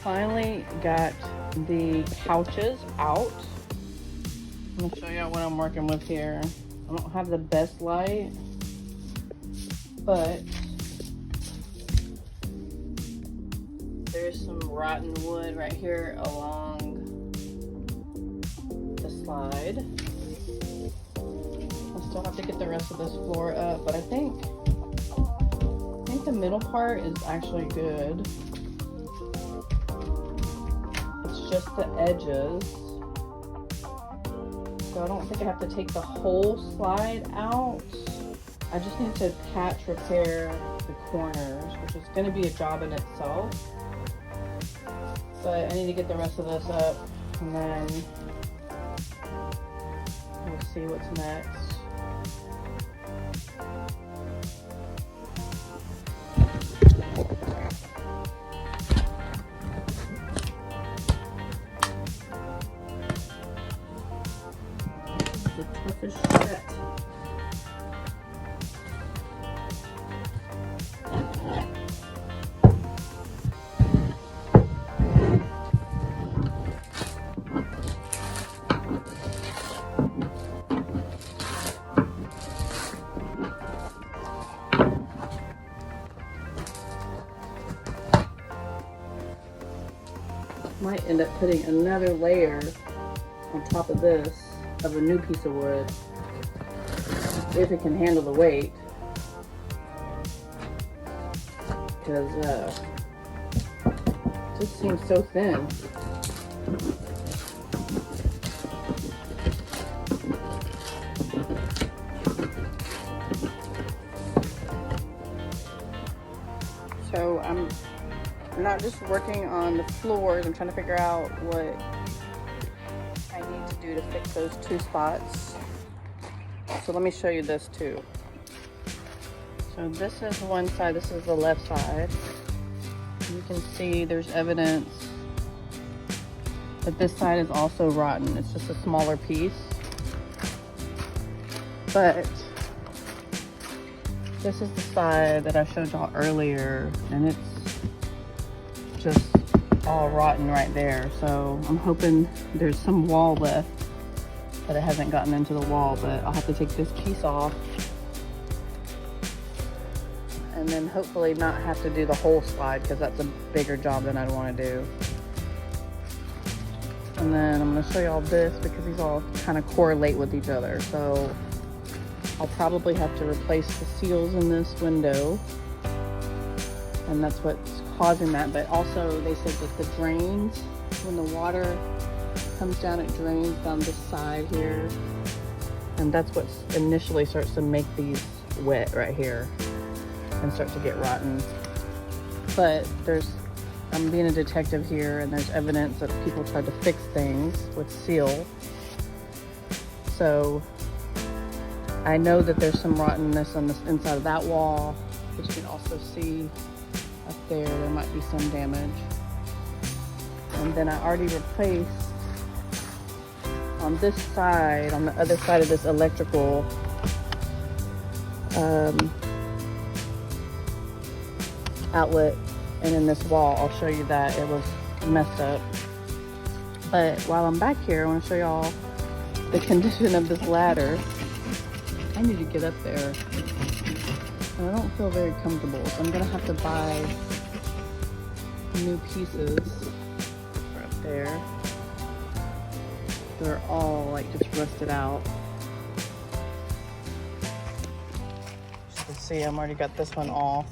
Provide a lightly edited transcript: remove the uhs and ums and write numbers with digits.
finally got the couches out. I'm gonna show y'all what I'm working with here. I don't have the best light, but there's some rotten wood right here along the slide. I still have to get the rest of this floor up, but I think the middle part is actually good. It's just the edges. So I don't think I have to take the whole slide out. I just need to patch repair the corners, which is going to be a job in itself. But I need to get the rest of this up, and then we'll see what's next. The toughest shit. Might end up putting another layer on top of this of a new piece of wood if it can handle the weight, because it just seems so thin. So I'm not just working on the floors, I'm trying to figure out what I need to do to fix those two spots. So let me show you this too. So this is one side, this is the left side. You can see there's evidence that this side is also rotten. It's just a smaller piece. But this is the side that I showed y'all earlier, and it's just all rotten right there. So I'm hoping there's some wall left, but it hasn't gotten into the wall. But I'll have to take this piece off and then hopefully not have to do the whole slide, because that's a bigger job than I'd want to do. And then I'm going to show y'all this because these all kind of correlate with each other. So I'll probably have to replace the seals in this window, and that's what's causing that. But also they said that the drains, when the water comes down, it drains down this side here, and that's what initially starts to make these wet right here and start to get rotten. But I'm being a detective here, and there's evidence that people tried to fix things with seal. So I know that there's some rottenness on this inside of that wall, but you can also see up there might be some damage. And then I already replaced on this side, on the other side of this electrical outlet, and in this wall, I'll show you that it was messed up. But while I'm back here, I want to show y'all the condition of this ladder. I need to get up there, and I don't feel very comfortable, so I'm gonna have to buy new pieces for up there. They're all like just rusted out. As you can see, I've already got this one off.